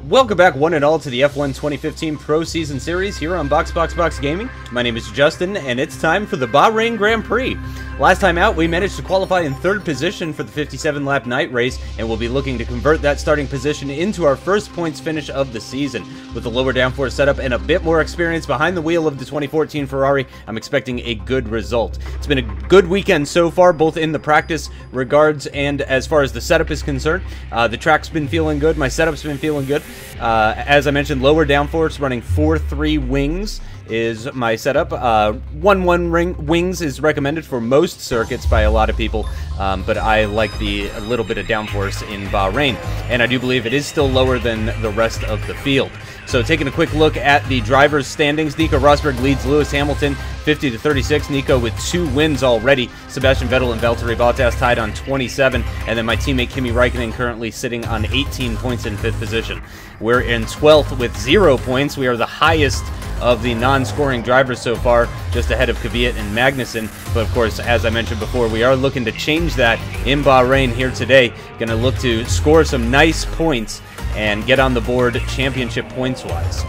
Welcome back one and all to the F1 2015 Pro Season Series here on BoxBoxBoxGaming. My name is Justin, and it's time for the Bahrain Grand Prix. Last time out, we managed to qualify in third position for the 57-lap night race, and we'll be looking to convert that starting position into our first points finish of the season. With a lower downforce setup and a bit more experience behind the wheel of the 2014 Ferrari, I'm expecting a good result. It's been a good weekend so far, both in the practice regards and as far as the setup is concerned. The track's been feeling good, my setup's been feeling good. As I mentioned, lower downforce, running 4-3 wings is my setup. 1-1 wings is recommended for most circuits by a lot of people, but I like a little bit of downforce in Bahrain, and I do believe it is still lower than the rest of the field. So taking a quick look at the drivers' standings, Nico Rosberg leads Lewis Hamilton 50-36. Nico with 2 wins already. Sebastian Vettel and Valtteri Bottas tied on 27, and then my teammate Kimi Räikkönen currently sitting on 18 points in 5th position. We're in 12th with 0 points. We are the highest of the non-scoring drivers so far, just ahead of Kvyat and Magnussen. But of course, as I mentioned before, we are looking to change that in Bahrain here today. Going to look to score some nice points and get on the board championship points-wise.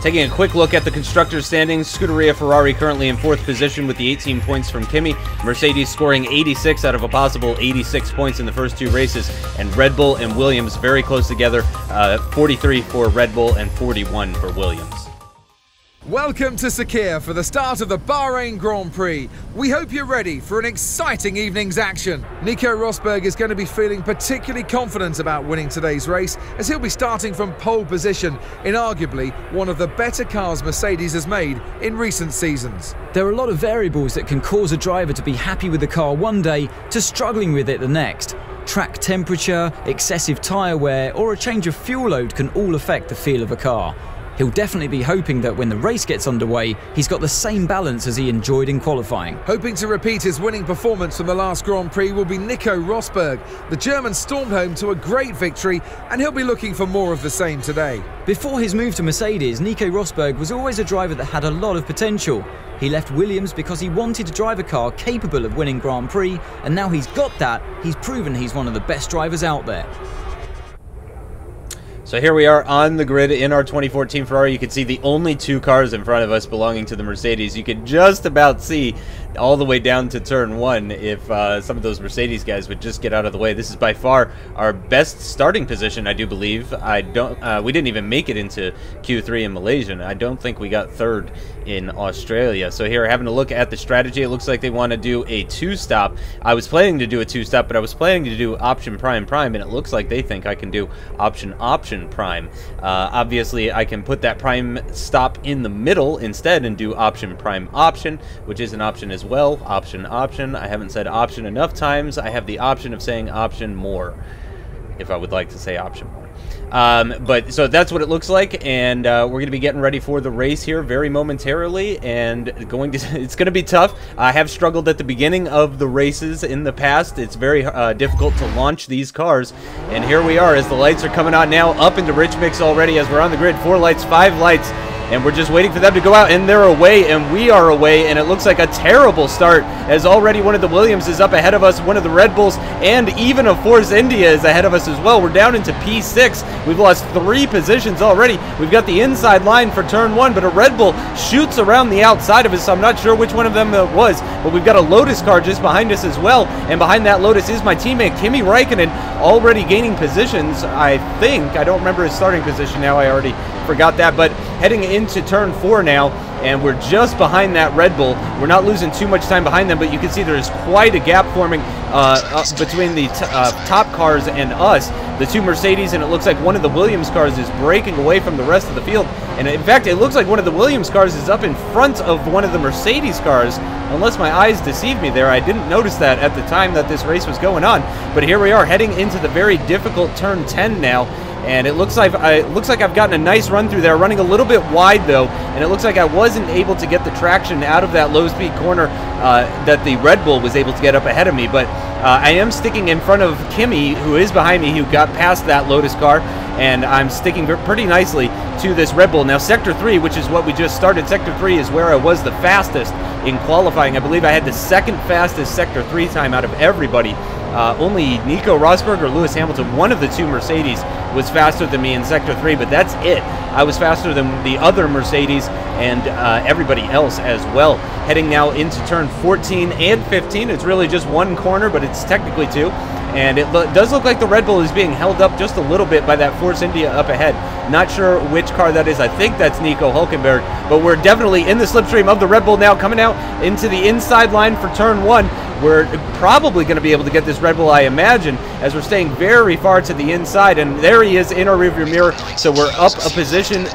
Taking a quick look at the constructors' standings, Scuderia Ferrari currently in 4th position with the 18 points from Kimi. Mercedes scoring 86 out of a possible 86 points in the first 2 races. And Red Bull and Williams very close together, 43 for Red Bull and 41 for Williams. Welcome to Sakir for the start of the Bahrain Grand Prix. We hope you're ready for an exciting evening's action. Nico Rosberg is going to be feeling particularly confident about winning today's race, as he'll be starting from pole position in arguably one of the better cars Mercedes has made in recent seasons. There are a lot of variables that can cause a driver to be happy with the car one day to struggling with it the next. Track temperature, excessive tyre wear, or a change of fuel load can all affect the feel of a car. He'll definitely be hoping that when the race gets underway, he's got the same balance as he enjoyed in qualifying. Hoping to repeat his winning performance from the last Grand Prix will be Nico Rosberg. The German stormed home to a great victory, and he'll be looking for more of the same today. Before his move to Mercedes, Nico Rosberg was always a driver that had a lot of potential. He left Williams because he wanted to drive a car capable of winning Grand Prix, and now he's got that, he's proven he's one of the best drivers out there. So here we are on the grid in our 2014 Ferrari. You can see the only 2 cars in front of us belonging to the Mercedes. You can just about see all the way down to turn 1 if some of those Mercedes guys would just get out of the way. This is by far our best starting position, I do believe. We didn't even make it into Q3 in Malaysia. I don't think we got 3rd in Australia. So here, having a look at the strategy, it looks like they want to do a 2-stop. I was planning to do a 2-stop, but I was planning to do option prime prime, and it looks like they think I can do option prime. Obviously, I can put that prime stop in the middle instead and do option prime option, which is an option as well. Option option. I haven't said option enough times. I have the option of saying option more, if I would like to say option more. But so that's what it looks like, and we're going to be getting ready for the race here very momentarily, and it's going to be tough. I have struggled at the beginning of the races in the past. It's very difficult to launch these cars, and here we are as the lights are coming on now, up into rich mix already as we're on the grid. 4 lights, 5 lights. And we're just waiting for them to go out, and they're away, and we are away, and it looks like a terrible start, as already one of the Williams is up ahead of us, one of the Red Bulls, and even a Force India is ahead of us as well. We're down into P6. We've lost 3 positions already. We've got the inside line for turn 1, but a Red Bull shoots around the outside of us, so I'm not sure which one of them it was, but we've got a Lotus car just behind us as well, and behind that Lotus is my teammate Kimi Räikkönen, already gaining positions, I think. I don't remember his starting position now. I already forgot that, but heading into turn 4 now, and we're just behind that Red Bull. We're not losing too much time behind them, but you can see there's quite a gap forming between the top cars and us, the 2 Mercedes, and it looks like one of the Williams cars is breaking away from the rest of the field. And in fact, it looks like one of the Williams cars is up in front of one of the Mercedes cars, unless my eyes deceive me there. I didn't notice that at the time that this race was going on, but here we are heading into the very difficult turn 10 now. And it looks like I've gotten a nice run through there, running a little bit wide though, and it looks like I wasn't able to get the traction out of that low-speed corner that the Red Bull was able to get up ahead of me. But I am sticking in front of Kimi, who is behind me, who got past that Lotus car, and I'm sticking pretty nicely to this Red Bull. Now, Sector 3, which is what we just started, Sector 3 is where I was the fastest in qualifying. I believe I had the 2nd fastest Sector 3 time out of everybody Only Nico Rosberg or Lewis Hamilton, one of the two Mercedes, was faster than me in Sector 3, but that's it. I was faster than the other Mercedes and everybody else as well. Heading now into turn 14 and 15. It's really just one corner, but it's technically two. And it does look like the Red Bull is being held up just a little bit by that Force India up ahead. Not sure which car that is. I think that's Nico Hülkenberg, but we're definitely in the slipstream of the Red Bull now, coming out into the inside line for turn 1. We're probably going to be able to get this Red Bull, I imagine, as we're staying very far to the inside, and there he is in our rearview mirror. So we're up a position.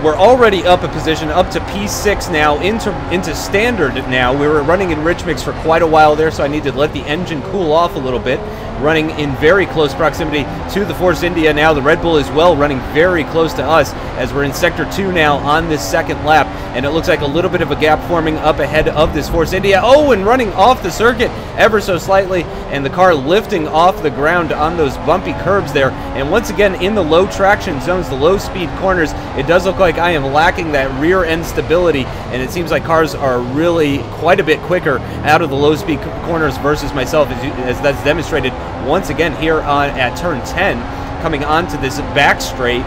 We're already up a position, up to P6 now, into standard now. We were running in rich mix for quite a while there, so I need to let the engine cool off a little bit. Running in very close proximity to the Force India now. The Red Bull as well running very close to us as we're in Sector 2 now on this second lap. And it looks like a little bit of a gap forming up ahead of this Force India. Oh, and running off the circuit ever so slightly, and the car lifting off the ground on those bumpy curbs there. And once again, in the low traction zones, the low speed corners, it does look like I am lacking that rear end stability, and it seems like cars are really quite a bit quicker out of the low speed corners versus myself, as that's demonstrated once again here at turn 10, coming onto this back straight,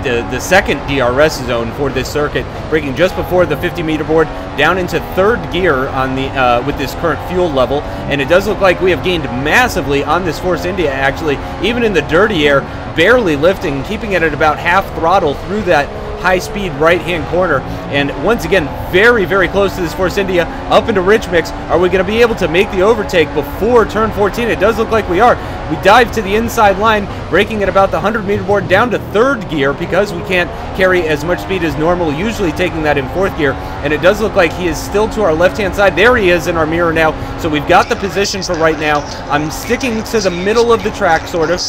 the second DRS zone for this circuit, braking just before the 50-meter board, down into third gear on the with this current fuel level. And it does look like we have gained massively on this Force India, actually, even in the dirty air, barely lifting, keeping it at about half throttle through that high-speed right-hand corner. And once again, very, very close to this Force India, up into rich mix. Are we going to be able to make the overtake before turn 14? It does look like we are. We dive to the inside line, braking at about the 100-meter board, down to third gear because we can't carry as much speed as normal, usually taking that in fourth gear. And it does look like he is still to our left-hand side. There he is in our mirror now. So we've got the position for right now. I'm sticking to the middle of the track, sort of.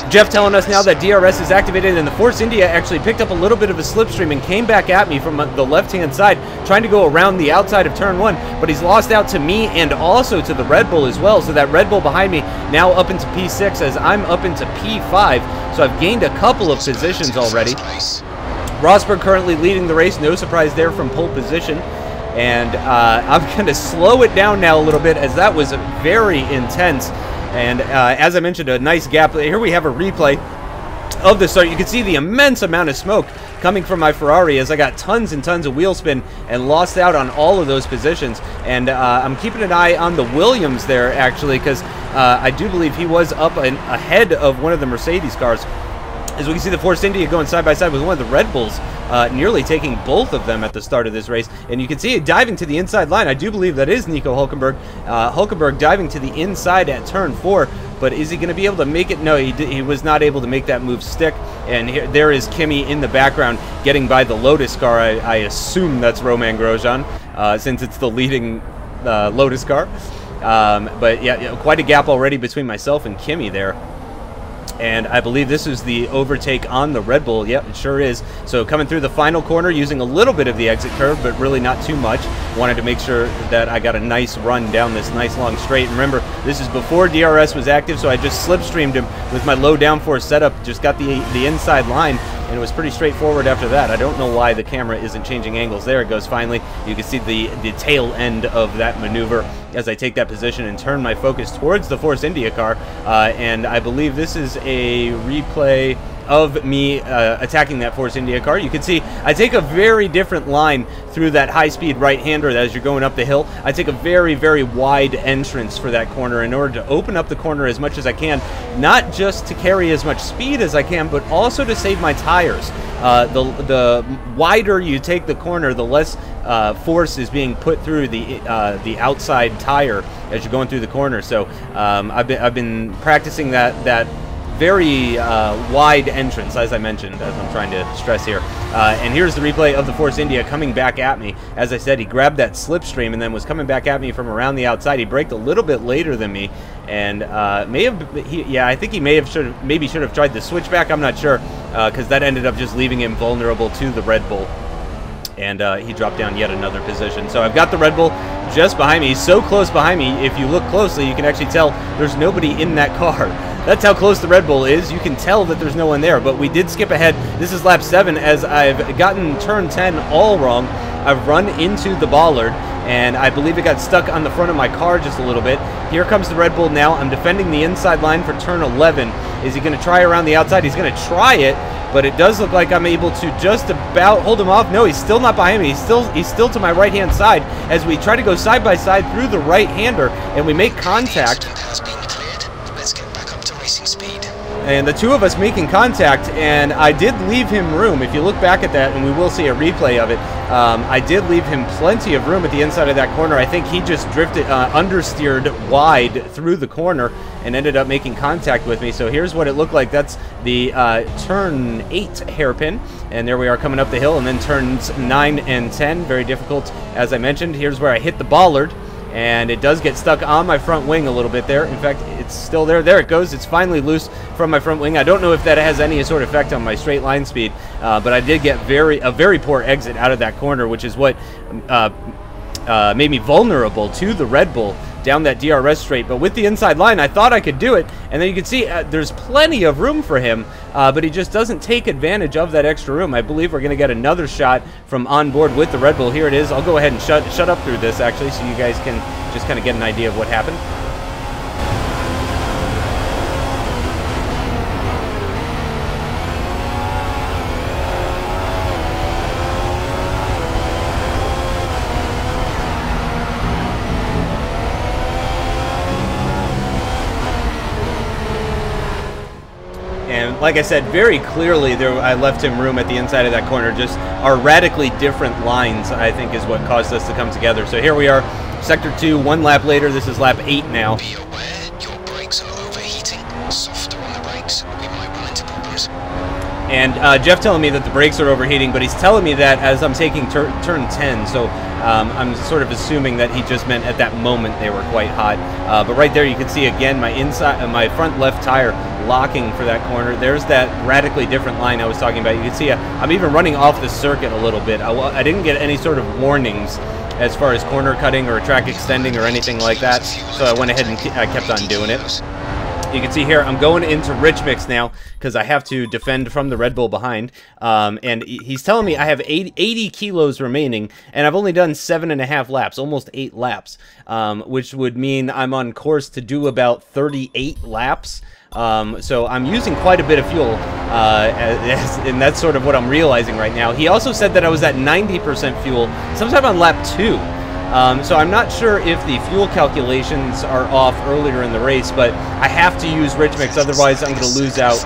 Jeff telling us now that DRS is activated, and the Force India actually picked up a little bit of a slipstream and came back at me from the left-hand side, trying to go around the outside of turn 1, but he's lost out to me and also to the Red Bull as well. So that Red Bull behind me now up into P6 as I'm up into P5. So I've gained a couple of positions already. Rosberg currently leading the race, no surprise there from pole position. And I'm going to slow it down now a little bit, as that was very intense. And as I mentioned, a nice gap. Here we have a replay of the start. You can see the immense amount of smoke coming from my Ferrari as I got tons and tons of wheel spin and lost out on all of those positions. And I'm keeping an eye on the Williams there, actually, because I do believe he was up ahead of one of the Mercedes cars. As we can see, the Force India going side by side with one of the Red Bulls, nearly taking both of them at the start of this race. And you can see it diving to the inside line. I do believe that is Nico Hülkenberg. Hülkenberg diving to the inside at turn 4. But is he going to be able to make it? No, he was not able to make that move stick. And there is Kimi in the background getting by the Lotus car. I assume that's Romain Grosjean, since it's the leading Lotus car. But yeah, quite a gap already between myself and Kimi there. And I believe this is the overtake on the Red Bull. Yep, it sure is. So coming through the final corner, using a little bit of the exit curve, but really not too much. Wanted to make sure that I got a nice run down this nice long straight. And remember, this is before DRS was active, so I just slipstreamed him with my low downforce setup. Just got the inside line, and it was pretty straightforward after that. I don't know why the camera isn't changing angles. There it goes finally. You can see the tail end of that maneuver as I take that position and turn my focus towards the Force India car. And I believe this is a replay of me attacking that Force India car. You can see I take a very different line through that high-speed right-hander as you're going up the hill. I take a very, very wide entrance for that corner in order to open up the corner as much as I can, not just to carry as much speed as I can, but also to save my tires. The wider you take the corner, the less force is being put through the outside tire as you're going through the corner. So I've been practicing that very wide entrance, as I mentioned, as I'm trying to stress here. And here's the replay of the Force India coming back at me. As I said, he grabbed that slipstream and then was coming back at me from around the outside. He braked a little bit later than me, and I think he maybe should have tried the switchback. I'm not sure, because that ended up just leaving him vulnerable to the Red Bull. And he dropped down yet another position. So I've got the Red Bull just behind me. He's so close behind me, if you look closely, you can actually tell there's nobody in that car. That's how close the Red Bull is. You can tell that there's no one there, but we did skip ahead. This is lap 7 as I've gotten turn 10 all wrong. I've run into the bollard, and I believe it got stuck on the front of my car just a little bit. Here comes the Red Bull now. I'm defending the inside line for turn 11. Is he going to try around the outside? He's going to try it, but it does look like I'm able to just about hold him off. No, he's still not behind me. He's still to my right-hand side as we try to go side by side through the right-hander, and we make contact. And the two of us making contact, and I did leave him room. If you look back at that, and we will see a replay of it, I did leave him plenty of room at the inside of that corner. I think he just drifted, understeered wide through the corner and ended up making contact with me. So here's what it looked like. That's the turn 8 hairpin, and there we are coming up the hill, and then turns 9 and 10, very difficult, as I mentioned. Here's where I hit the bollard, and it does get stuck on my front wing a little bit there. In fact, it's still there. There it goes. It's finally loose from my front wing. I don't know if that has any sort of effect on my straight line speed, but I did get a very poor exit out of that corner, which is what made me vulnerable to the Red Bull down that DRS straight. But with the inside line, I thought I could do it, and then you can see there's plenty of room for him, but he just doesn't take advantage of that extra room. I believe we're going to get another shot from on board with the Red Bull. Here it is. I'll go ahead and shut up through this, actually, so you guys can just kind of get an idea of what happened. And like I said, very clearly I left him room at the inside of that corner. Just our radically different lines, I think, is what caused us to come together. So here we are, Sector 2, 1 lap later. This is lap 8 now. Be aware, your brakes are overheating. Softer on the brakes, we might run into problems. And Jeff telling me that the brakes are overheating, but he's telling me that as I'm taking turn 10, so I'm sort of assuming that he just meant at that moment they were quite hot. But right there you can see again my front left tire locking for that corner. There's that radically different line I was talking about. You can see I'm even running off the circuit a little bit. I didn't get any sort of warnings as far as corner cutting or track extending or anything like that, so I went ahead and I kept on doing it. You can see here, I'm going into Rich Mix now because I have to defend from the Red Bull behind. And he's telling me I have 80 kilos remaining, and I've only done 7.5 laps, almost 8 laps, which would mean I'm on course to do about 38 laps. So I'm using quite a bit of fuel, and that's sort of what I'm realizing right now. He also said that I was at 90% fuel sometime on lap 2. So I'm not sure if the fuel calculations are off earlier in the race, but I have to use Rich Mix, otherwise I'm going to lose out.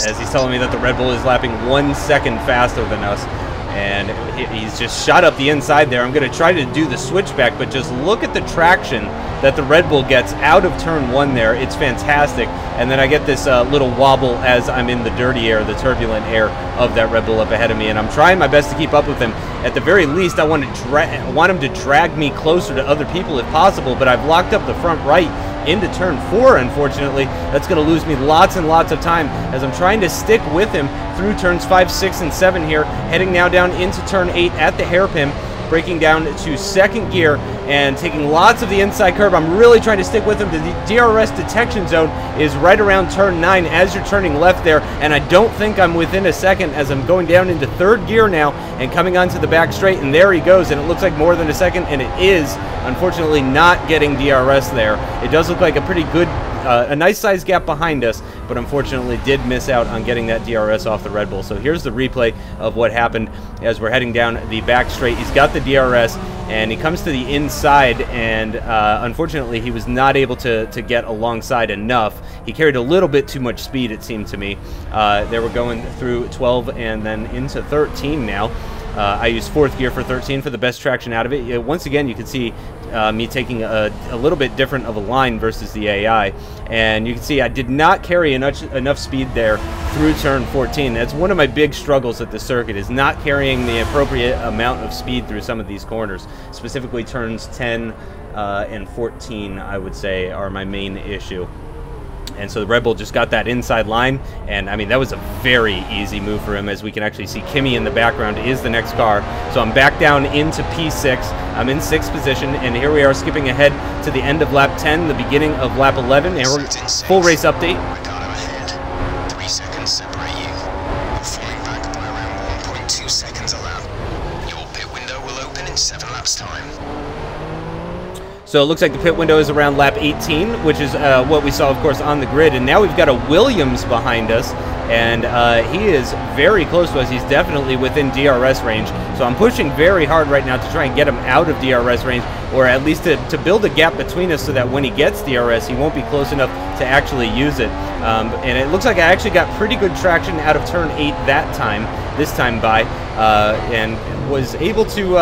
As he's telling me that the Red Bull is lapping 1 second faster than us, and he's just shot up the inside there. I'm going to try to do the switchback, but just look at the traction that the Red Bull gets out of turn 1 there. It's fantastic. And then I get this little wobble as I'm in the dirty air, the turbulent air of that Red Bull up ahead of me, and I'm trying my best to keep up with him. At the very least, I want him to drag me closer to other people if possible, but I've locked up the front right into turn 4, unfortunately. That's going to lose me lots and lots of time as I'm trying to stick with him through turns 5, 6, and 7 here, heading now down into turn 8 at the hairpin, breaking down to second gear and taking lots of the inside curve. I'm really trying to stick with him. The DRS detection zone is right around turn 9 as you're turning left there, and I don't think I'm within a second as I'm going down into third gear now and coming onto the back straight, and there he goes, and it looks like more than a second, and it is unfortunately not getting DRS there. It does look like a pretty good a nice size gap behind us, but unfortunately did miss out on getting that DRS off the Red Bull. So here's the replay of what happened as we're heading down the back straight. He's got the DRS, and he comes to the inside, and unfortunately he was not able to get alongside enough. He carried a little bit too much speed, it seemed to me. They were going through 12 and then into 13 now. I used fourth gear for 13 for the best traction out of it. Once again, you can see me taking a little bit different of a line versus the AI. And you can see I did not carry enough speed there through turn 14. That's one of my big struggles at the circuit, is not carrying the appropriate amount of speed through some of these corners. Specifically turns 10 and 14, I would say, are my main issue. And so the Red Bull just got that inside line, and I mean, that was a very easy move for him, as we can actually see Kimi in the background is the next car. So I'm back down into P6. I'm in 6th position, and here we are skipping ahead to the end of lap 10, the beginning of lap 11, and we're full race update. Ricardo ahead. 3 seconds separate you. You're falling back by around 1.2 seconds a lap. Your pit window will last time. So it looks like the pit window is around lap 18, which is what we saw, of course, on the grid. And now we've got a Williams behind us, and he is very close to us. He's definitely within DRS range. So I'm pushing very hard right now to try and get him out of DRS range, or at least to build a gap between us so that when he gets DRS, he won't be close enough to actually use it. And it looks like I actually got pretty good traction out of turn 8 this time by, and was able to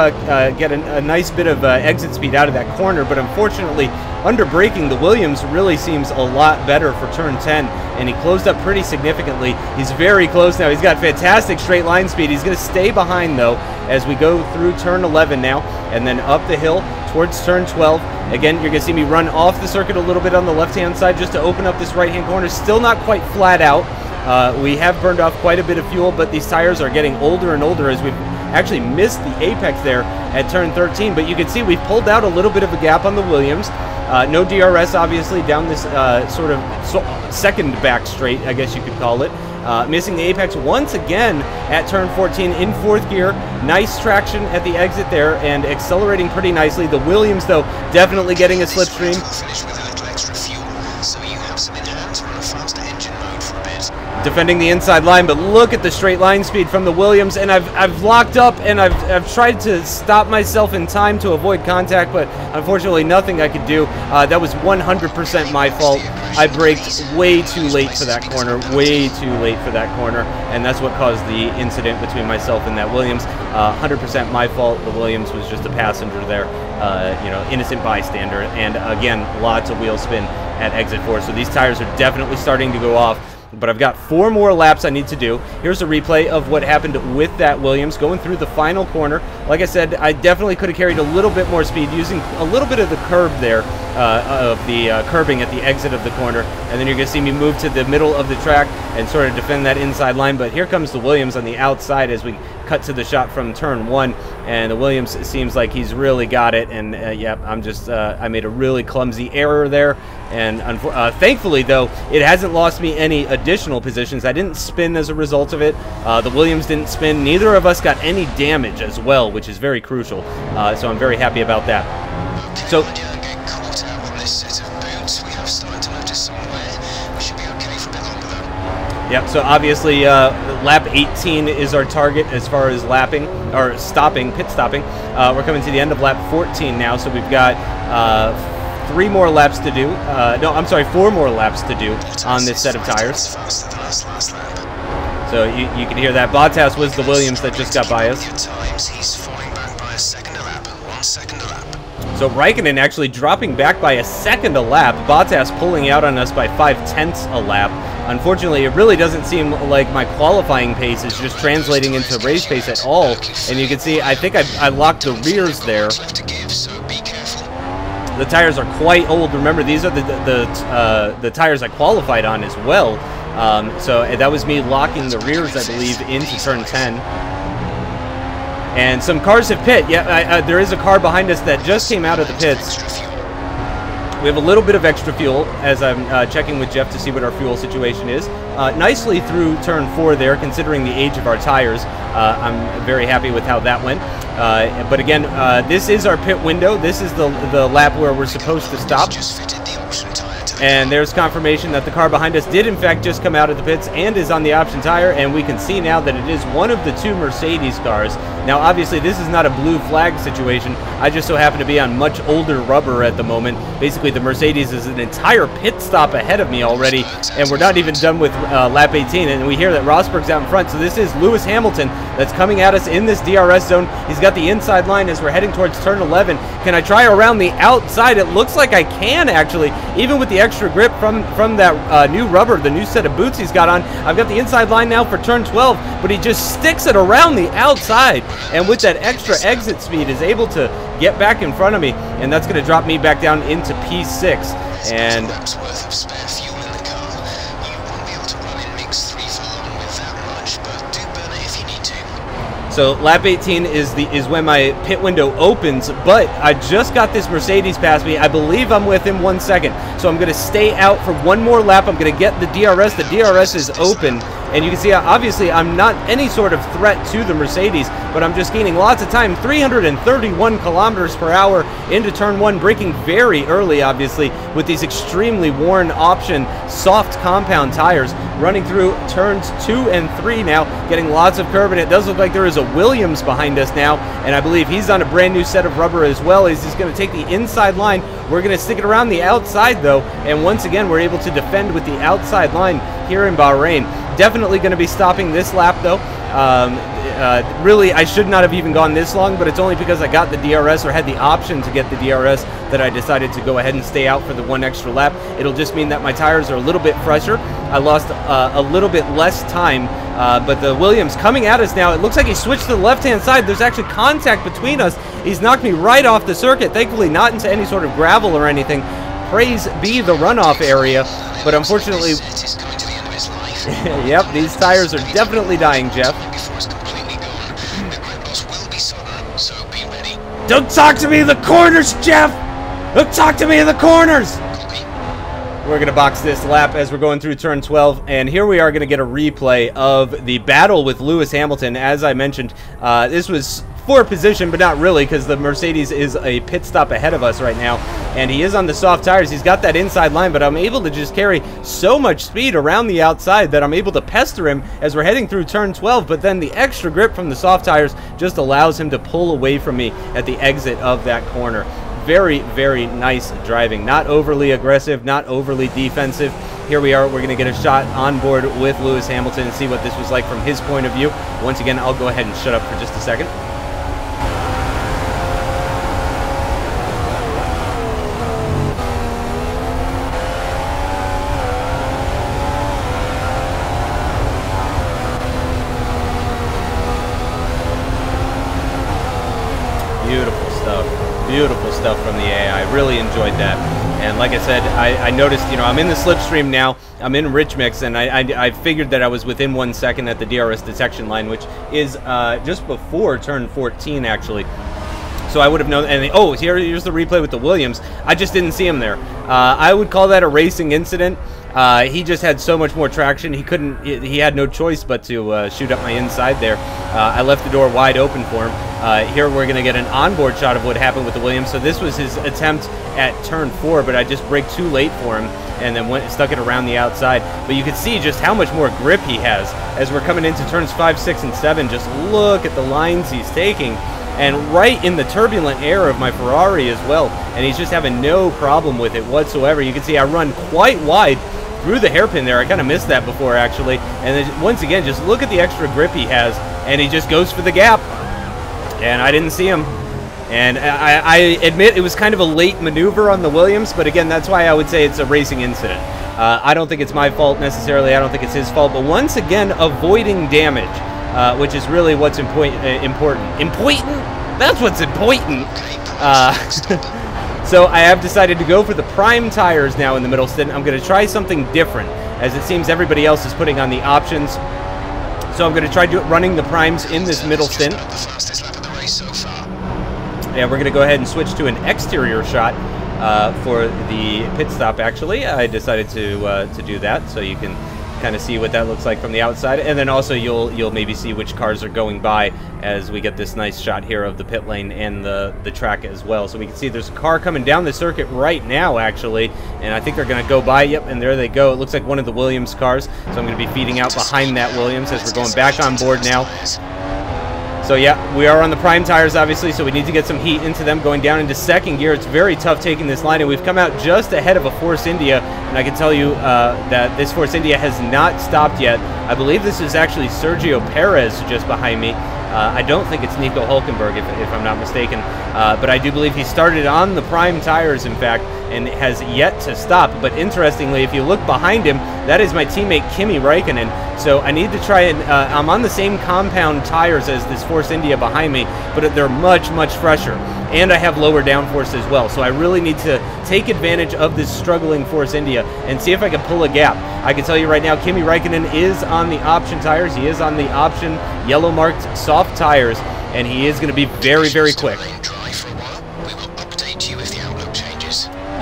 get a nice bit of exit speed out of that corner, but unfortunately, under braking, the Williams really seems a lot better for turn 10, and he closed up pretty significantly. He's very close now. He's got fantastic straight line speed. He's going to stay behind, though, as we go through turn 11 now, and then up the hill towards turn 12. Again, you're going to see me run off the circuit a little bit on the left-hand side just to open up this right-hand corner. Still not quite flat out. We have burned off quite a bit of fuel, but these tires are getting older and older as we've actually missed the apex there at turn 13. But you can see we've pulled out a little bit of a gap on the Williams. No DRS, obviously, down this sort of second back straight, I guess you could call it. Missing the apex once again at turn 14 in 4th gear. Nice traction at the exit there and accelerating pretty nicely. The Williams, though, definitely getting a slipstream. Defending the inside line, but look at the straight line speed from the Williams, and I've locked up, and I've tried to stop myself in time to avoid contact, but unfortunately nothing I could do. That was 100% my fault. I braked way too late for that corner, and that's what caused the incident between myself and that Williams. 100% my fault. The Williams was just a passenger there, you know, innocent bystander, and again, lots of wheel spin at exit 4, so these tires are definitely starting to go off. But I've got 4 more laps I need to do. Here's a replay of what happened with that Williams going through the final corner. Like I said, I definitely could have carried a little bit more speed using a little bit of the curb there, of the curbing at the exit of the corner. And then you're going to see me move to the middle of the track and sort of defend that inside line. But here comes the Williams on the outside as we cut to the shot from turn 1. And the Williams seems like he's really got it. And yeah, I'm just, I made a really clumsy error there. And thankfully, though, it hasn't lost me any additional positions. I didn't spin as a result of it. The Williams didn't spin. Neither of us got any damage as well, which is very crucial. So I'm very happy about that. So yep, so obviously lap 18 is our target as far as lapping, or stopping, pit stopping. We're coming to the end of lap 14 now, so we've got 3 more laps to do. No, I'm sorry, 4 more laps to do on this set of tires. So you can hear that. Bottas was the Williams that just got by us. So Raikkonen actually dropping back by a second a lap. Bottas pulling out on us by 5/10 a lap. Unfortunately, it really doesn't seem like my qualifying pace is just translating into race pace at all. And you can see, I think I locked the rears there. The tires are quite old. Remember, these are the tires I qualified on as well. So that was me locking the rears, I believe, into turn 10. And some cars have pit. Yeah, there is a car behind us that just came out of the pits. We have a little bit of extra fuel as I'm checking with Jeff to see what our fuel situation is. Nicely through turn 4 there, considering the age of our tires. I'm very happy with how that went. But again, this is our pit window. This is the lap where we're supposed to stop. And there's confirmation that the car behind us did in fact just come out of the pits and is on the option tire, and we can see now that it is one of the 2 Mercedes cars. Now obviously this is not a blue flag situation. I just so happen to be on much older rubber at the moment. Basically the Mercedes is an entire pit stop ahead of me already, and we're not even done with lap 18, and we hear that Rosberg's out in front. So this is Lewis Hamilton that's coming at us in this DRS zone. He's got the inside line as we're heading towards turn 11. Can I try around the outside? It looks like I can actually, even with the extra grip from that new rubber, the new set of boots he's got on. I've got the inside line now for turn 12, but he just sticks it around the outside, and with that extra exit speed is able to get back in front of me, and that's going to drop me back down into P6. And so lap 18 is when my pit window opens, but I just got this Mercedes past me. I believe I'm within 1 second, so I'm going to stay out for 1 more lap. I'm going to get the DRS. The DRS is open, And you can see, obviously, I'm not any sort of threat to the Mercedes, but I'm just gaining lots of time. 331 kilometers per hour into turn 1, braking very early, obviously, with these extremely worn option soft compound tires, running through turns 2 and 3 now, getting lots of curb, and it does look like there is a Williams behind us now, and I believe he's on a brand new set of rubber as well. He's going to take the inside line. We're going to stick it around the outside, though, and once again, we're able to defend with the outside line here in Bahrain. Definitely going to be stopping this lap, though. Really, I should not have even gone this long, but it's only because I got the DRS, or had the option to get the DRS, that I decided to go ahead and stay out for the one extra lap. It'll just mean that my tires are a little bit fresher. I lost a little bit less time, but the Williams coming at us now, it looks like he switched to the left-hand side. There's actually contact between us. He's knocked me right off the circuit, thankfully not into any sort of gravel or anything. Praise be the runoff area, but unfortunately... Yep, these tires are definitely dying, Jeff. Don't talk to me in the corners, Jeff! Don't talk to me in the corners! We're going to box this lap as we're going through turn 12, and here we are going to get a replay of the battle with Lewis Hamilton. As I mentioned, this was for position, but not really, because the Mercedes is a pit stop ahead of us right now, and he is on the soft tires. He's got that inside line, but I'm able to just carry so much speed around the outside that I'm able to pester him as we're heading through turn 12, but then the extra grip from the soft tires just allows him to pull away from me at the exit of that corner. Very, very nice driving. Not overly aggressive, not overly defensive. Here we are. We're going to get a shot on board with Lewis Hamilton and see what this was like from his point of view. Once again, I'll go ahead and shut up for just a second. Beautiful stuff from the AI. Really enjoyed that. And like I said, I noticed, you know, I'm in the slipstream now. I'm in rich mix, and I figured that I was within 1 second at the DRS detection line, which is just before turn 14, actually. So I would have known. And oh, here's the replay with the Williams. I just didn't see him there. I would call that a racing incident. He just had so much more traction. He had no choice but to shoot up my inside there. I left the door wide open for him. Here we're going to get an onboard shot of what happened with the Williams. So this was his attempt at turn 4, but I just braked too late for him and then stuck it around the outside. But you can see just how much more grip he has as we're coming into turns 5, 6, and 7. Just look at the lines he's taking. And right in the turbulent air of my Ferrari as well. And he's just having no problem with it whatsoever. You can see I run quite wide through the hairpin there. I kind of missed that before, actually. And then once again, just look at the extra grip he has. And he just goes for the gap. And I didn't see him. And I admit it was kind of a late maneuver on the Williams. But again, that's why I would say it's a racing incident. I don't think it's my fault necessarily. I don't think it's his fault. But once again, avoiding damage. Which is really what's important. That's what's important. So I have decided to go for the prime tires now in the middle stint. I'm going to try something different, as it seems everybody else is putting on the options. So I'm going to try running the primes in this middle stint. And we're going to go ahead and switch to an exterior shot for the pit stop. Actually, I decided to do that, so you can kind of see what that looks like from the outside, and then also you'll maybe see which cars are going by as we get this nice shot here of the pit lane and the track as well. So we can see there's a car coming down the circuit right now, actually, and I think they're going to go by. Yep, and there they go. It looks like one of the Williams cars, so I'm going to be feeding out behind that Williams as we're going back on board now. So yeah, we are on the prime tires, obviously, so we need to get some heat into them going down into second gear. It's very tough taking this line, and we've come out just ahead of a Force India, and I can tell you that this Force India has not stopped yet. I believe this is actually Sergio Perez just behind me. I don't think it's Nico Hülkenberg, if I'm not mistaken, but I do believe he started on the prime tires, in fact, and has yet to stop. But interestingly, if you look behind him, that is my teammate Kimi Räikkönen. So I need to try and I'm on the same compound tires as this Force India behind me, but they're much, much fresher. And I have lower downforce as well. So I really need to take advantage of this struggling Force India and see if I can pull a gap. I can tell you right now, Kimi Räikkönen is on the option tires. He is on the option yellow marked soft tires, and he is going to be very, very quick.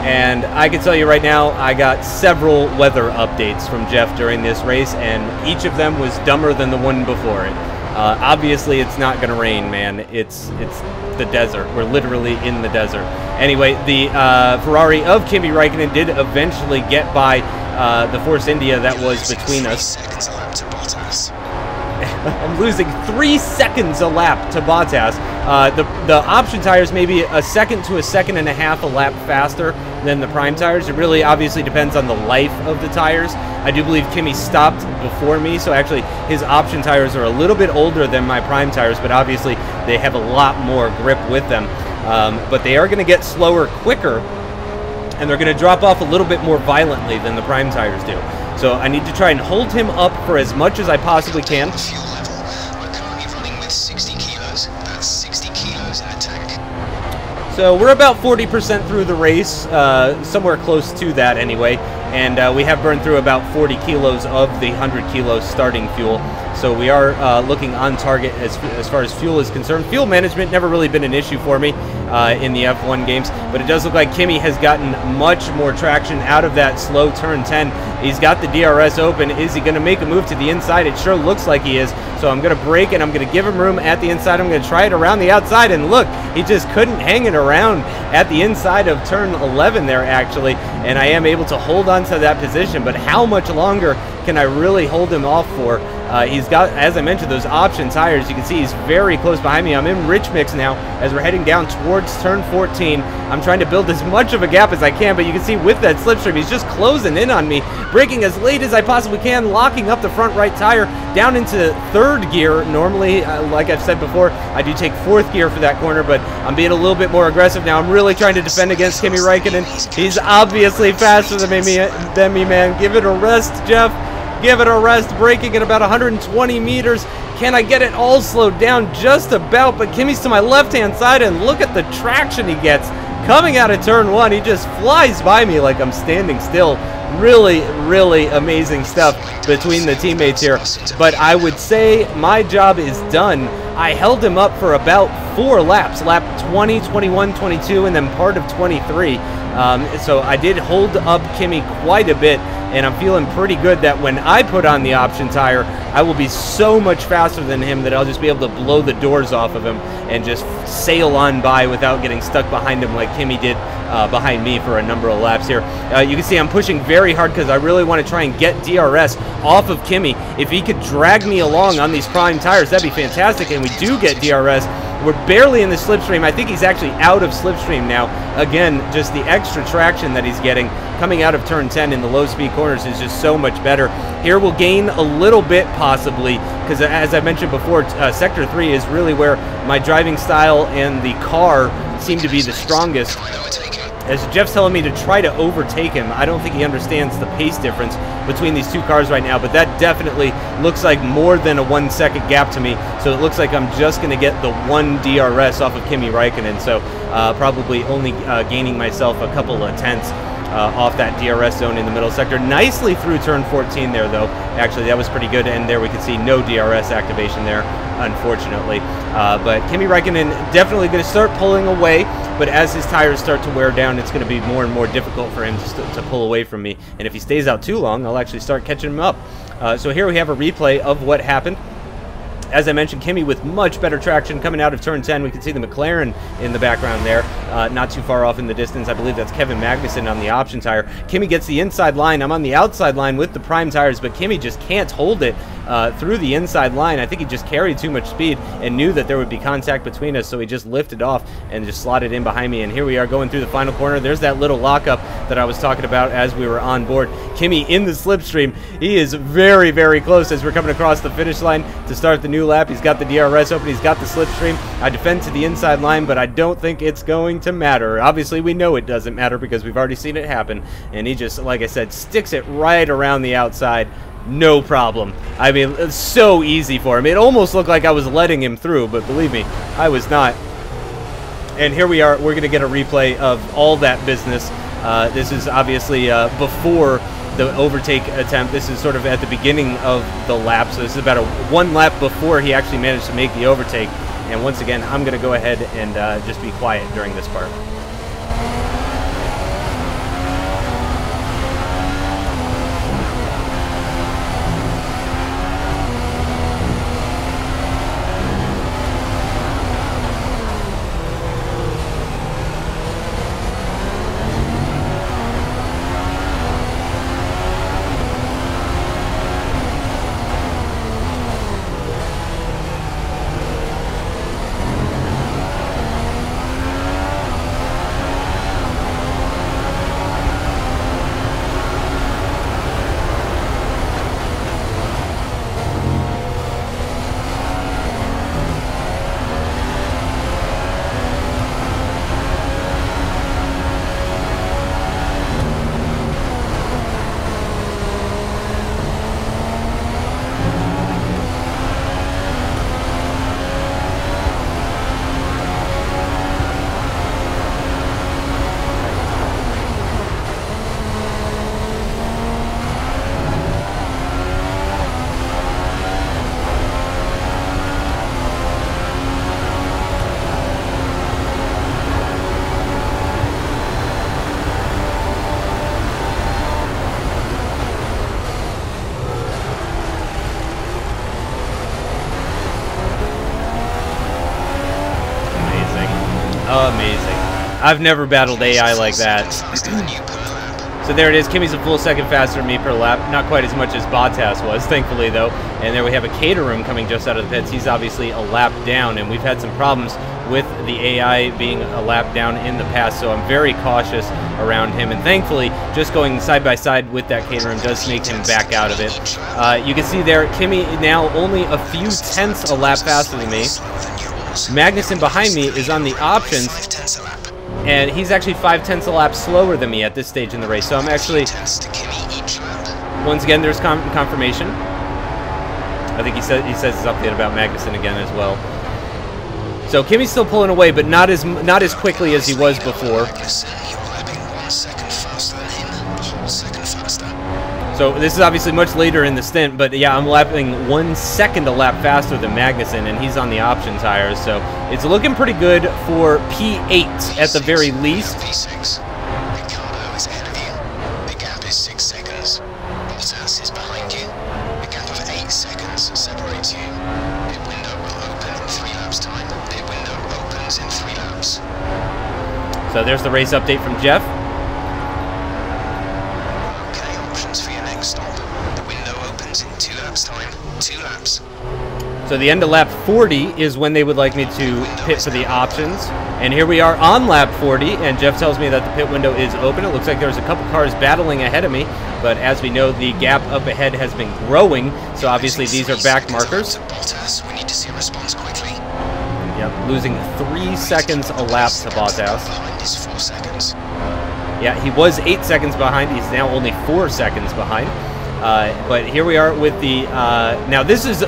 And I can tell you right now, I got several weather updates from Jeff during this race, and each of them was dumber than the one before it. Obviously, it's not going to rain, man. It's the desert. We're literally in the desert. Anyway, the Ferrari of Kimi Räikkönen did eventually get by the Force India that was between us. I'm losing 3 seconds a lap to Bottas. The option tires maybe a second to a second and a half a lap faster than the prime tires. It really obviously depends on the life of the tires. I do believe Kimi stopped before me, so actually his option tires are a little bit older than my prime tires, but obviously they have a lot more grip with them. But they are going to get slower quicker, and they're going to drop off a little bit more violently than the prime tires do. So I need to try and hold him up for as much as I possibly can. Fuel level. We're currently running with 60 kilos. That's 60 kilos in the tank. So we're about 40% through the race, somewhere close to that anyway, and we have burned through about 40 kilos of the 100 kilo starting fuel. So we are looking on target as far as fuel is concerned. Fuel management never really been an issue for me in the F1 games, but it does look like Kimi has gotten much more traction out of that slow turn 10. He's got the DRS open. Is he going to make a move to the inside? It sure looks like he is. So I'm going to brake, and I'm going to give him room at the inside. I'm going to try it around the outside, and look, he just couldn't hang it around at the inside of turn 11 there, actually, and I am able to hold on to that position. But how much longer can I really hold him off for? He's got, as I mentioned, those option tires. You can see he's very close behind me. I'm in rich mix now as we're heading down towards turn 14. I'm trying to build as much of a gap as I can, but you can see with that slipstream, he's just closing in on me, braking as late as I possibly can, locking up the front right tire down into third gear. Normally, like I've said before, I do take fourth gear for that corner, but I'm being a little bit more aggressive now. I'm really trying to defend against Kimi Räikkönen. He's obviously faster than me, man. Give it a rest, Jeff. Give it a rest, braking at about 120 meters. Can I get it all slowed down? Just about, but Kimi's to my left-hand side, and look at the traction he gets coming out of turn 1. He just flies by me like I'm standing still. Really, really amazing stuff between the teammates here. But I would say my job is done. I held him up for about 4 laps, lap 20, 21, 22, and then part of 23. So I did hold up Kimi quite a bit, and I'm feeling pretty good that when I put on the option tire, I will be so much faster than him that I'll just be able to blow the doors off of him and just sail on by without getting stuck behind him like Kimi did behind me for a number of laps here. You can see I'm pushing very hard because I really want to try and get DRS off of Kimi. If he could drag me along on these prime tires, that'd be fantastic, and we do get DRS. We're barely in the slipstream. I think he's actually out of slipstream now. Again, just the extra traction that he's getting coming out of turn 10 in the low-speed corners is just so much better. Here we'll gain a little bit possibly, because as I mentioned before, Sector 3 is really where my driving style and the car seem to be the strongest. As Jeff's telling me to try to overtake him, I don't think he understands the pace difference between these two cars right now, but that definitely looks like more than a 1 second gap to me, so it looks like I'm just going to get the 1 DRS off of Kimi Räikkönen, so probably only gaining myself a couple of tenths off that DRS zone in the middle sector. Nicely through turn 14 there, though. Actually, that was pretty good, and there we can see no DRS activation there, unfortunately. But Kimi Räikkönen definitely going to start pulling away, but as his tires start to wear down, it's going to be more and more difficult for him to pull away from me, and if he stays out too long, I'll actually start catching him up. So here we have a replay of what happened. As I mentioned, Kimi with much better traction coming out of turn 10. We can see the McLaren in the background there, not too far off in the distance. I believe that's Kevin Magnussen on the option tire. Kimi gets the inside line. I'm on the outside line with the prime tires, but Kimi just can't hold it through the inside line. I think he just carried too much speed and knew that there would be contact between us, so he just lifted off and just slotted in behind me. And here we are going through the final corner. There's that little lockup that I was talking about as we were on board. Kimi in the slipstream. He is very, very close as we're coming across the finish line to start the new lap. He's got the DRS open. He's got the slipstream. I defend to the inside line, but I don't think it's going to matter. Obviously, we know it doesn't matter because we've already seen it happen. And he just, like I said, sticks it right around the outside. No problem. I mean, it's so easy for him. It almost looked like I was letting him through, but believe me, I was not. And here we are. We're going to get a replay of all that business. This is obviously before the overtake attempt. This is sort of at the beginning of the lap, so this is about 1 lap before he actually managed to make the overtake. And once again, I'm going to go ahead and just be quiet during this part. I've never battled AI like that. So there it is. Kimi's a full second faster than me per lap. Not quite as much as Bottas was, thankfully, though. And there we have a Caterham coming just out of the pits. He's obviously a lap down, and we've had some problems with the AI being a lap down in the past, so I'm very cautious around him. And thankfully, just going side by side with that Caterham does make him back out of it. You can see there, Kimi now only a few tenths a lap faster than me. Magnussen behind me is on the options, and he's actually 5/10 a lap slower than me at this stage in the race. So I'm actually, once again, there's confirmation. I think he says his update about Magnussen again as well. So Kimi's still pulling away, but not as quickly as he was before. So this is obviously much later in the stint, but yeah, I'm lapping 1 second a lap faster than Magnussen, and he's on the option tires, so it's looking pretty good for P8 at the very least. Ricardo is ahead of you. The gap is 6 seconds. Bottas is behind you. The gap of 8 seconds separates you. Pit window will open in 3 laps time. Pit window opens in 3 laps. So there's the race update from Jeff. So the end of lap 40 is when they would like me to pit for the options. And here we are on lap 40, and Jeff tells me that the pit window is open. It looks like there's a couple cars battling ahead of me, but as we know, the gap up ahead has been growing, so obviously these are back markers. We need to see a response quickly. Yep, losing 3 seconds a lap to Bottas. Yeah, he was 8 seconds behind. He's now only 4 seconds behind. But here we are with the now this is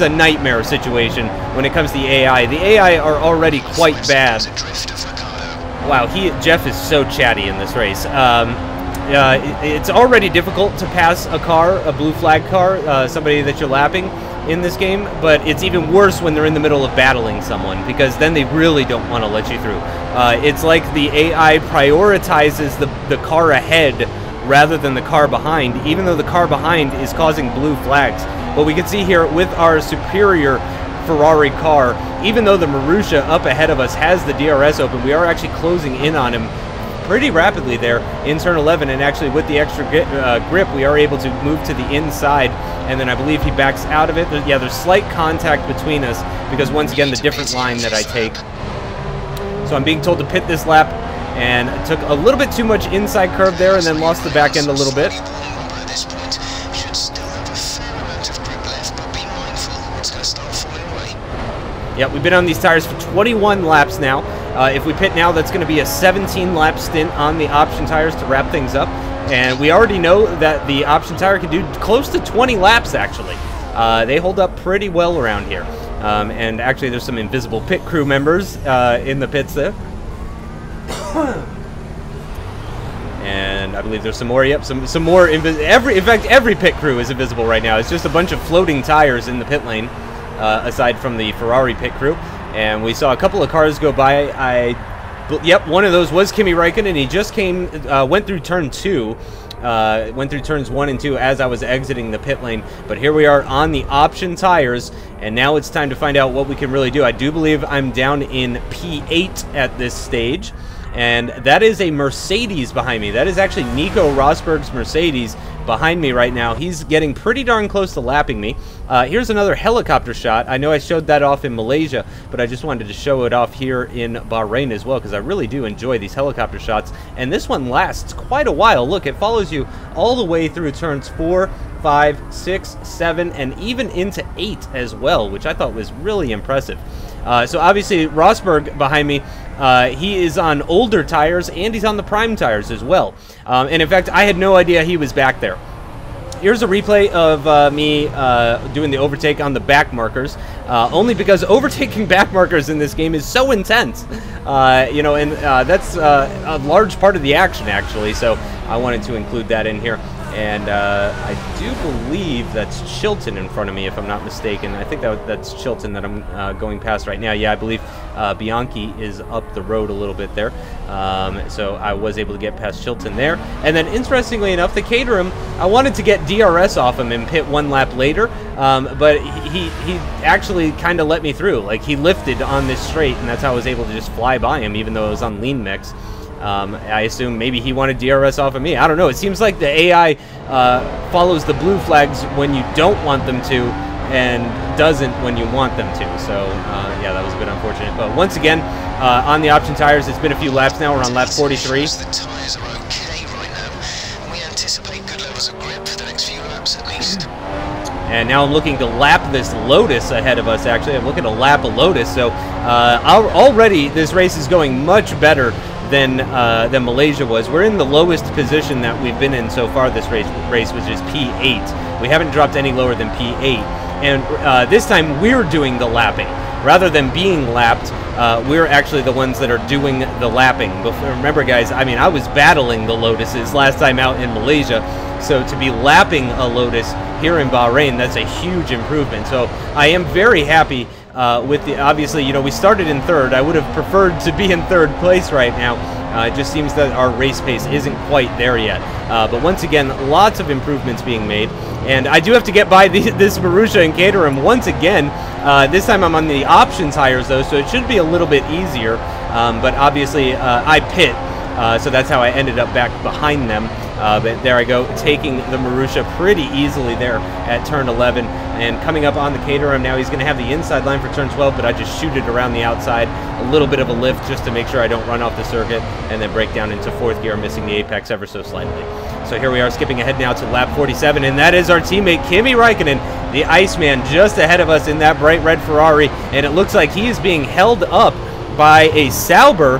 a nightmare situation when it comes to the AI. The AI are already quite bad. Wow, Jeff is so chatty in this race. It's already difficult to pass a car, a blue flag car, somebody that you're lapping in this game, but it's even worse when they're in the middle of battling someone, because then they really don't want to let you through. It's like the AI prioritizes the car ahead rather than the car behind, even though the car behind is causing blue flags. But we can see here with our superior Ferrari car, even though the Marussia up ahead of us has the DRS open, we are actually closing in on him pretty rapidly there in turn 11, and actually with the extra grip we are able to move to the inside, and then I believe he backs out of it. Yeah, there's slight contact between us because once again the different line that I take. So I'm being told to pit this lap, and took a little bit too much inside curve there and then lost the back end a little bit. Yeah, we've been on these tires for 21 laps now. If we pit now, that's going to be a 17-lap stint on the option tires to wrap things up. And we already know that the option tire can do close to 20 laps, actually. They hold up pretty well around here. And actually, there's some invisible pit crew members in the pits there. And I believe there's some more. Yep, some more. In fact, every pit crew is invisible right now. It's just a bunch of floating tires in the pit lane, aside from the Ferrari pit crew. And we saw a couple of cars go by. Yep, one of those was Kimi Räikkönen. He just went through turn 2. Went through turns 1 and 2 as I was exiting the pit lane. But here we are on the option tires, and now it's time to find out what we can really do. I do believe I'm down in P8 at this stage. And that is a Mercedes behind me. That is actually Nico Rosberg's Mercedes behind me right now. He's getting pretty darn close to lapping me. Here's another helicopter shot. I know I showed that off in Malaysia, but I just wanted to show it off here in Bahrain as well, because I really do enjoy these helicopter shots. And this one lasts quite a while. Look, it follows you all the way through turns 4, 5, 6, 7, and even into 8 as well, which I thought was really impressive. So obviously Rosberg behind me, he is on older tires, and he's on the prime tires as well. And in fact, I had no idea he was back there. Here's a replay of me doing the overtake on the back markers, only because overtaking back markers in this game is so intense. You know, and that's a large part of the action, actually, so I wanted to include that in here. And I do believe that's Chilton in front of me, if I'm not mistaken. I think that's Chilton that I'm going past right now. Yeah, I believe Bianchi is up the road a little bit there. So I was able to get past Chilton there. And then, interestingly enough, the Caterham, I wanted to get DRS off him and pit 1 lap later, but he actually kind of let me through. Like, he lifted on this straight, and that's how I was able to just fly by him, even though it was on lean mix. I assume maybe he wanted DRS off of me. I don't know. It seems like the AI follows the blue flags when you don't want them to, and doesn't when you want them to. So, yeah, that was a bit unfortunate. But once again, on the option tires, it's been a few laps now. We're on lap 43. The tyres are okay right now, and we anticipate good levels of grip for the next few laps at least. And now I'm looking to lap this Lotus ahead of us, actually. I'm looking to lap a Lotus. So already this race is going much better than Malaysia was. We're in the lowest position that we've been in so far this race, which is P8. We haven't dropped any lower than P8. And this time we're doing the lapping. Rather than being lapped, we're actually the ones that are doing the lapping. But remember, guys, I mean, I was battling the Lotuses last time out in Malaysia. So to be lapping a Lotus here in Bahrain, that's a huge improvement. So I am very happy with the, obviously, you know, we started in 3rd. I would have preferred to be in 3rd place right now. It just seems that our race pace isn't quite there yet. But once again, lots of improvements being made. And I do have to get by this Marussia and Caterham once again. This time I'm on the option tires, though, so it should be a little bit easier. But obviously, I pit. So that's how I ended up back behind them. But there I go, taking the Marussia pretty easily there at turn 11. And coming up on the Caterham now, he's going to have the inside line for turn 12, but I just shoot it around the outside. A little bit of a lift just to make sure I don't run off the circuit, and then break down into 4th gear, missing the apex ever so slightly. So here we are, skipping ahead now to lap 47, and that is our teammate Kimi Räikkönen, the Iceman, just ahead of us in that bright red Ferrari. And it looks like he is being held up by a Sauber,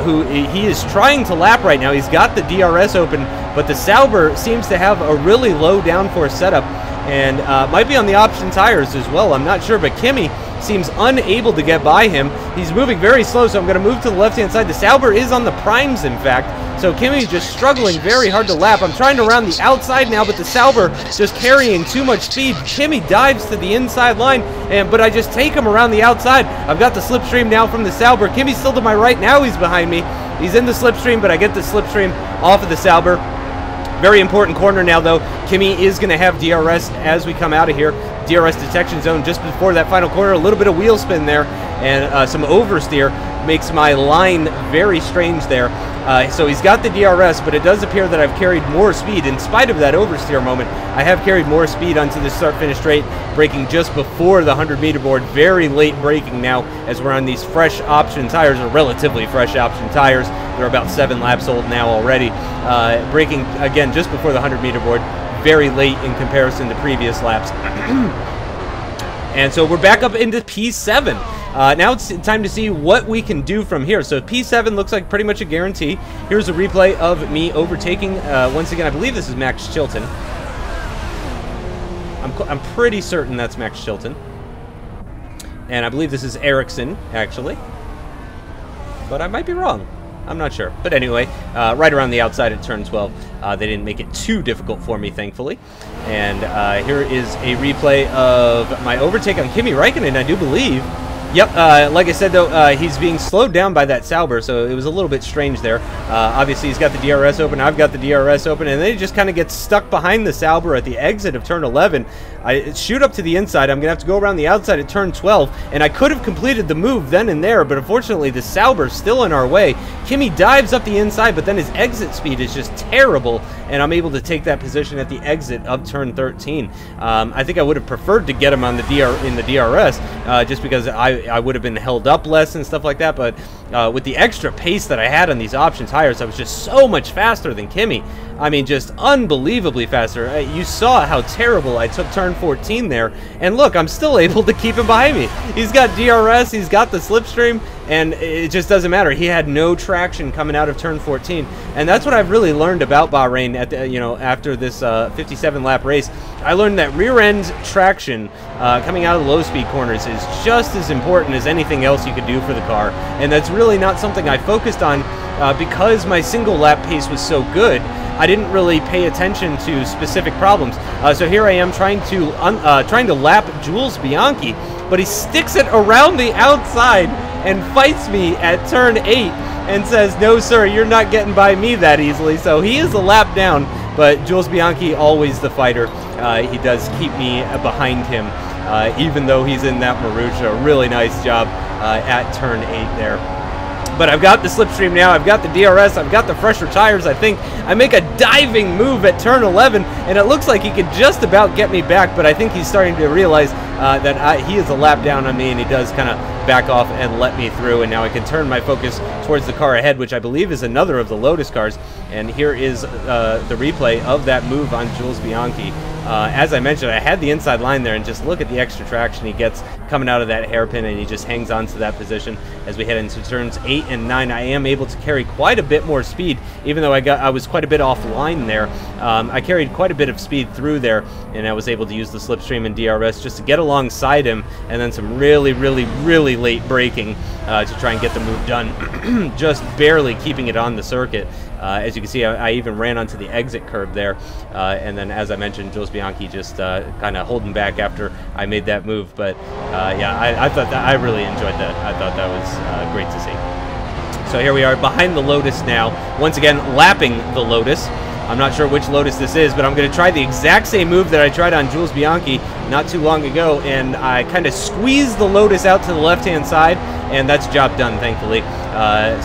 who he is trying to lap right now. He's got the DRS open, but the Sauber seems to have a really low downforce setup, and might be on the option tires as well. I'm not sure, but Kimi seems unable to get by him. He's moving very slow, so I'm going to move to the left-hand side. The Sauber is on the primes, in fact, so Kimi's just struggling very hard to lap. I'm trying to round the outside now, but the Sauber just carrying too much speed. Kimi dives to the inside line, but I just take him around the outside. I've got the slipstream now from the Sauber. Kimi's still to my right. Now he's behind me. He's in the slipstream, but I get the slipstream off of the Sauber. Very important corner now, though. Kimi is going to have DRS as we come out of here. DRS detection zone just before that final corner. A little bit of wheel spin there, and some oversteer makes my line very strange there. So he's got the DRS, but it does appear that I've carried more speed. In spite of that oversteer moment, I have carried more speed onto the start-finish straight, braking just before the 100-meter board. Very late braking now, as we're on these fresh option tires, or relatively fresh option tires. They're about 7 laps old now already. Braking, again, just before the 100-meter board. Very late in comparison to previous laps. And so we're back up into P7. Now it's time to see what we can do from here. So P7 looks like pretty much a guarantee. Here's a replay of me overtaking, once again, I believe this is Max Chilton. I'm pretty certain that's Max Chilton. And I believe this is Ericsson, actually. But I might be wrong. I'm not sure. But anyway, right around the outside at turn 12. They didn't make it too difficult for me, thankfully. And here is a replay of my overtake on Kimi Räikkönen, I do believe. Yep, like I said, though, he's being slowed down by that Sauber, so it was a little bit strange there. Obviously, he's got the DRS open, I've got the DRS open, and then he just kind of gets stuck behind the Sauber at the exit of turn 11. I shoot up to the inside. I'm going to have to go around the outside at turn 12, and I could have completed the move then and there, but unfortunately, the Sauber's still in our way. Kimi dives up the inside, but then his exit speed is just terrible, and I'm able to take that position at the exit of turn 13. I think I would have preferred to get him on the DRS, just because I would have been held up less and stuff like that, but with the extra pace that I had on these option tires, I was just so much faster than Kimi. I mean, just unbelievably faster. You saw how terrible I took turn 14 there, and look, I'm still able to keep him behind me. He's got DRS, he's got the slipstream, and it just doesn't matter. He had no traction coming out of turn 14, and that's what I've really learned about Bahrain at the, after this 57-lap race. I learned that rear-end traction coming out of the low-speed corners is just as important as anything else you could do for the car, and that's really not something I focused on because my single lap pace was so good. I didn't really pay attention to specific problems. So here I am trying to lap Jules Bianchi, but he sticks it around the outside and fights me at turn 8 and says, no sir, you're not getting by me that easily. So he is a lap down, but Jules Bianchi, always the fighter. He does keep me behind him, even though he's in that Marussia. Really nice job at turn 8 there. But I've got the slipstream now, I've got the DRS, I've got the fresher tires, I think. I make a diving move at turn 11, and it looks like he could just about get me back, but I think he's starting to realize that he is a lap down on me, and he does kind of back off and let me through, and now I can turn my focus towards the car ahead, which I believe is another of the Lotus cars, and here is the replay of that move on Jules Bianchi. As I mentioned, I had the inside line there, and just look at the extra traction he gets coming out of that hairpin, and he just hangs on to that position as we head into turns 8 and 9. I am able to carry quite a bit more speed, even though I was quite a bit offline there. I carried quite a bit of speed through there, and I was able to use the slipstream and DRS just to get alongside him, and then some really late braking to try and get the move done, just barely keeping it on the circuit. As you can see, I even ran onto the exit curb there, and then, as I mentioned, Jules Bianchi just kind of holding back after I made that move. But yeah, I thought that I really enjoyed that. I thought that was great to see. So here we are behind the Lotus now, once again lapping the Lotus. I'm not sure which Lotus this is, but I'm going to try the exact same move that I tried on Jules Bianchi not too long ago, and I kind of squeezed the Lotus out to the left-hand side, and that's job done, thankfully.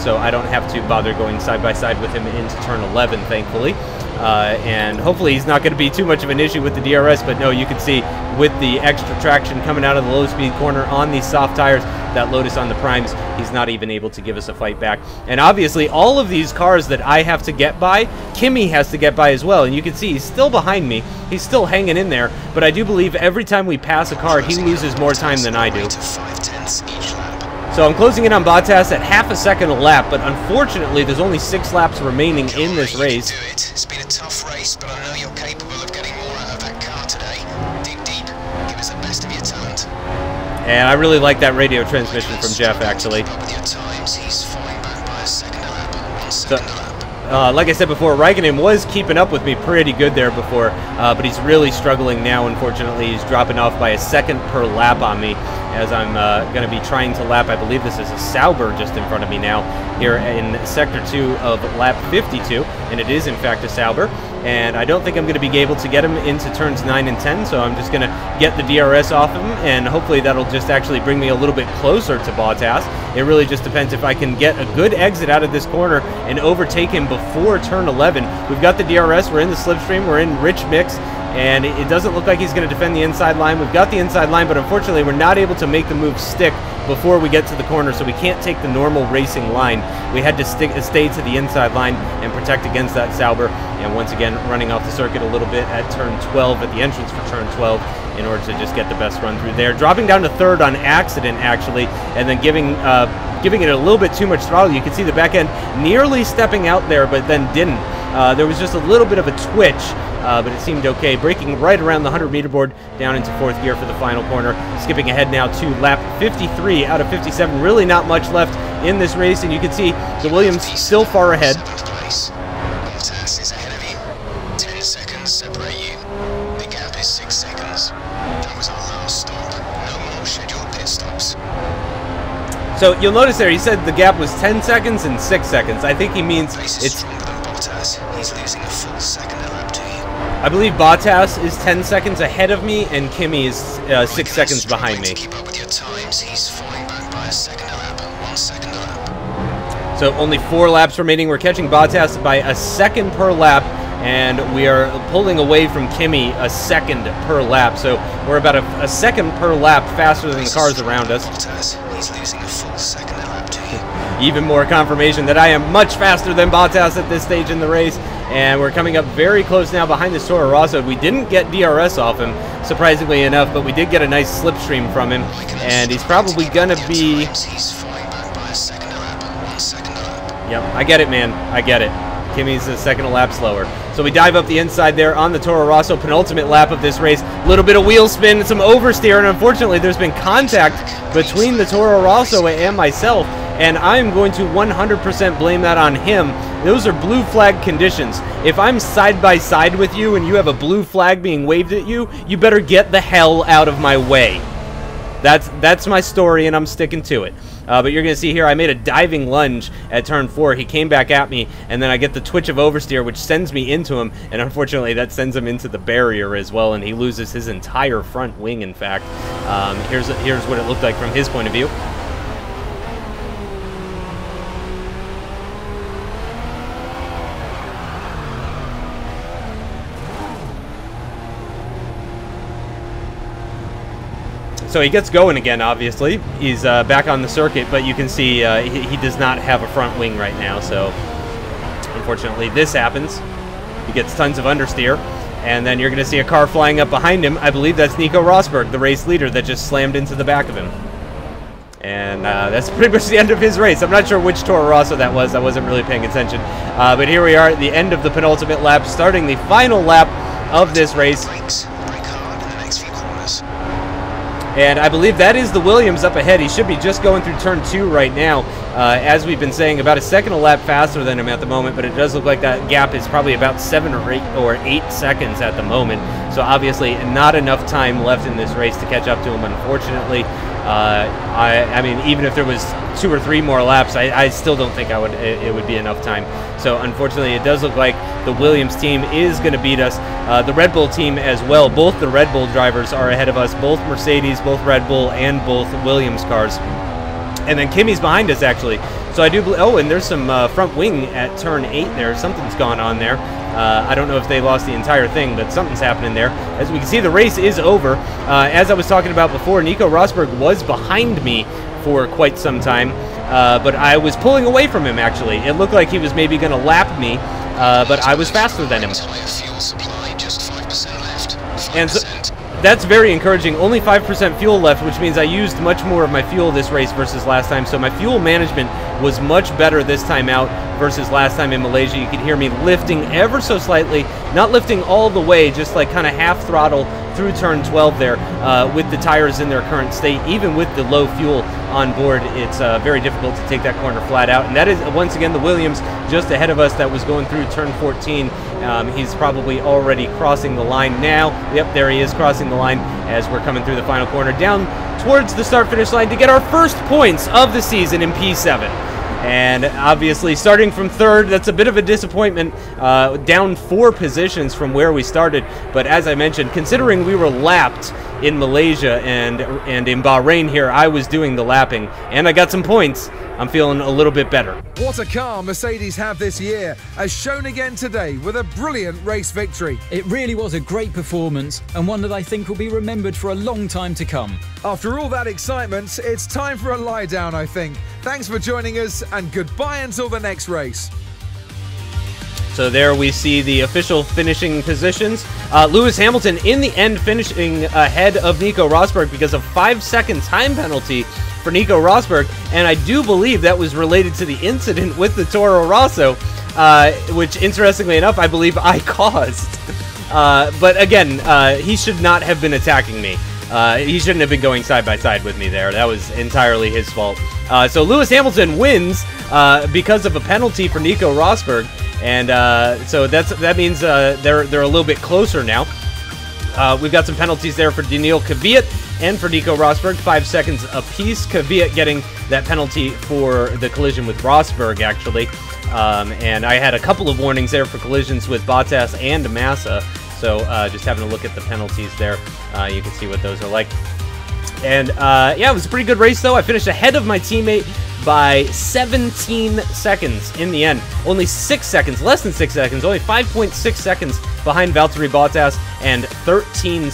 So I don't have to bother going side by side with him into turn 11, thankfully. And hopefully he's not going to be too much of an issue with the DRS, but no, you can see with the extra traction coming out of the low-speed corner on these soft tires, that Lotus on the primes, he's not even able to give us a fight back. And obviously, all of these cars that I have to get by, Kimi has to get by as well, and you can see he's still behind me. He's still hanging in there, but I do believe every time we pass a car, he loses more time than I do. So I'm closing in on Bottas at half a second a lap, but unfortunately, there's only 6 laps remaining in this race. It's been a tough race, but I know you're capable of getting more out of that car today. Dig deep, give us the best of your talent. And I really like that radio transmission from Jeff, actually. Like I said before, Raikkonen was keeping up with me pretty good there before, but he's really struggling now, unfortunately. He's dropping off by a second per lap on me as I'm going to be trying to lap. I believe this is a Sauber just in front of me now here in Sector 2 of lap 52, and it is in fact a Sauber. And I don't think I'm going to be able to get him into turns 9 and 10, so I'm just going to get the DRS off him, and hopefully that'll just actually bring me a little bit closer to Bottas. It really just depends if I can get a good exit out of this corner and overtake him before turn 11. We've got the DRS, we're in the slipstream, we're in rich mix, and it doesn't look like he's going to defend the inside line. We've got the inside line, but unfortunately we're not able to make the move stick before we get to the corner, so we can't take the normal racing line. We had to stay to the inside line and protect against that Sauber, and once again running off the circuit a little bit at turn 12, at the entrance for turn 12, in order to just get the best run through there. Dropping down to third on accident, actually, and then giving it a little bit too much throttle. You can see the back end nearly stepping out there, but then didn't. There was just a little bit of a twitch, but it seemed okay. Braking right around the 100-meter board down into 4th gear for the final corner. Skipping ahead now to lap 53 out of 57. Really not much left in this race, and you can see the Williams still far ahead. Bottas is ahead of you. 10 seconds separate you. The gap is 6 seconds. That was our last stop. No more scheduled pit stops. So you'll notice there, he said the gap was 10 seconds and 6 seconds. I think he means it's stronger than Bottas. He's losing a full second a lap to you. I believe Bottas is 10 seconds ahead of me, and Kimi is 6 seconds behind me. To keep up with your times, he's falling back by a second a lap. 1 second a lap. So only 4 laps remaining. We're catching Bottas by a second per lap, and we are pulling away from Kimi a second per lap. So we're about a second per lap faster than the cars around us. Bottas, he's losing a full second a lap to you. Even more confirmation that I am much faster than Bottas at this stage in the race. And we're coming up very close now behind this Toro Rosso. We didn't get DRS off him, surprisingly enough, but we did get a nice slipstream from him. And he's probably going to be... Yep, I get it, man. I get it. Kimi's a second a lap slower. So we dive up the inside there on the Toro Rosso, penultimate lap of this race. A little bit of wheel spin, some oversteer, and unfortunately there's been contact between the Toro Rosso and myself, and I'm going to 100% blame that on him. Those are blue flag conditions. If I'm side by side with you and you have a blue flag being waved at you, you better get the hell out of my way. That's my story, and I'm sticking to it. But you're going to see here I made a diving lunge at turn 4. He came back at me, and then I get the twitch of oversteer, which sends me into him, and unfortunately that sends him into the barrier as well, and he loses his entire front wing, in fact. Here's what it looked like from his point of view. So he gets going again, obviously. He's back on the circuit, but you can see he does not have a front wing right now, so unfortunately this happens. He gets tons of understeer, and then you're going to see a car flying up behind him. I believe that's Nico Rosberg, the race leader, that just slammed into the back of him. And that's pretty much the end of his race. I'm not sure which Toro Rosso that was. I wasn't really paying attention. But here we are at the end of the penultimate lap, starting the final lap of this race. And I believe that is the Williams up ahead. He should be just going through turn 2 right now. As we've been saying, about a second a lap faster than him at the moment, but it does look like that gap is probably about 7 or 8 seconds at the moment. So obviously not enough time left in this race to catch up to him, unfortunately. I mean, even if there was 2 or 3 more laps, I still don't think it would be enough time. So unfortunately, it does look like the Williams team is going to beat us. The Red Bull team as well. Both the Red Bull drivers are ahead of us. Both Mercedes, both Red Bull, and both Williams cars. And then Kimi's behind us, actually. So I do believe... Oh, and there's some front wing at turn 8 there. Something's gone on there. I don't know if they lost the entire thing, but something's happening there. As we can see, the race is over. As I was talking about before, Nico Rosberg was behind me for quite some time, but I was pulling away from him, actually. It looked like he was maybe going to lap me, but I was faster than him. And so, that's very encouraging. Only 5% fuel left, which means I used much more of my fuel this race versus last time. So my fuel management was much better this time out versus last time in Malaysia. You could hear me lifting ever so slightly, not lifting all the way, just like kind of half throttle through turn 12 there with the tires in their current state. Even with the low fuel on board, it's very difficult to take that corner flat out. And that is, once again, the Williams just ahead of us that was going through turn 14. He's probably already crossing the line now. Yep, there he is crossing the line as we're coming through the final corner down towards the start-finish line to get our first points of the season in P7. And obviously, starting from third, that's a bit of a disappointment, down 4 positions from where we started. But as I mentioned, considering we were lapped in Malaysia and in Bahrain here, I was doing the lapping, and I got some points. I'm feeling a little bit better. What a car Mercedes have this year, as shown again today with a brilliant race victory. It really was a great performance, and one that I think will be remembered for a long time to come. After all that excitement, it's time for a lie down, I think. Thanks for joining us, and goodbye until the next race. So there we see the official finishing positions. Lewis Hamilton in the end finishing ahead of Nico Rosberg because of 5-second time penalty for Nico Rosberg, and I do believe that was related to the incident with the Toro Rosso, which interestingly enough I believe I caused. But again, he should not have been attacking me. He shouldn't have been going side by side with me there. That was entirely his fault. So Lewis Hamilton wins because of a penalty for Nico Rosberg, and so that means they're a little bit closer now. We've got some penalties there for Daniil Kvyat and for Nico Rosberg, 5 seconds apiece. Kvyat getting that penalty for the collision with Rosberg, actually. And I had a couple of warnings there for collisions with Bottas and Massa. So just having a look at the penalties there, you can see what those are like. And yeah, it was a pretty good race, though. I finished ahead of my teammate by 17 seconds in the end. Only 6 seconds, less than 6 seconds, only 5.6 seconds behind Valtteri Bottas, and 17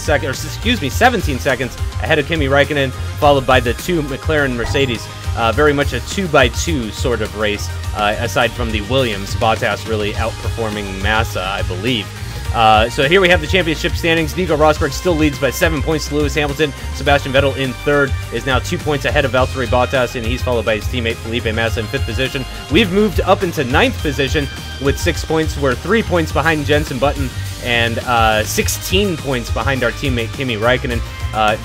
seconds ahead of Kimi Räikkönen, followed by the 2 McLaren Mercedes. Very much a 2x2 sort of race, aside from the Williams. Bottas really outperforming Massa, I believe. So here we have the championship standings. Nico Rosberg still leads by 7 points to Lewis Hamilton. Sebastian Vettel in third is now 2 points ahead of Valtteri Bottas, and he's followed by his teammate Felipe Massa in 5th position. We've moved up into 9th position with 6 points. We're 3 points behind Jenson Button and 16 points behind our teammate Kimi Räikkönen.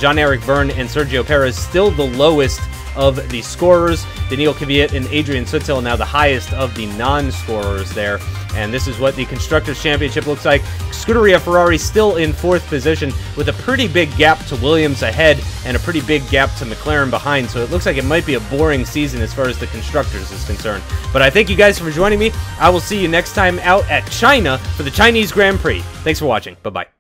John-Eric Verne and Sergio Perez still the lowest of the scorers. Daniil Kvyat and Adrian Sutil now the highest of the non-scorers there. And this is what the Constructors' Championship looks like. Scuderia Ferrari still in 4th position with a pretty big gap to Williams ahead and a pretty big gap to McLaren behind. So it looks like it might be a boring season as far as the Constructors is concerned. But I thank you guys for joining me. I will see you next time out at China for the Chinese Grand Prix. Thanks for watching. Bye-bye.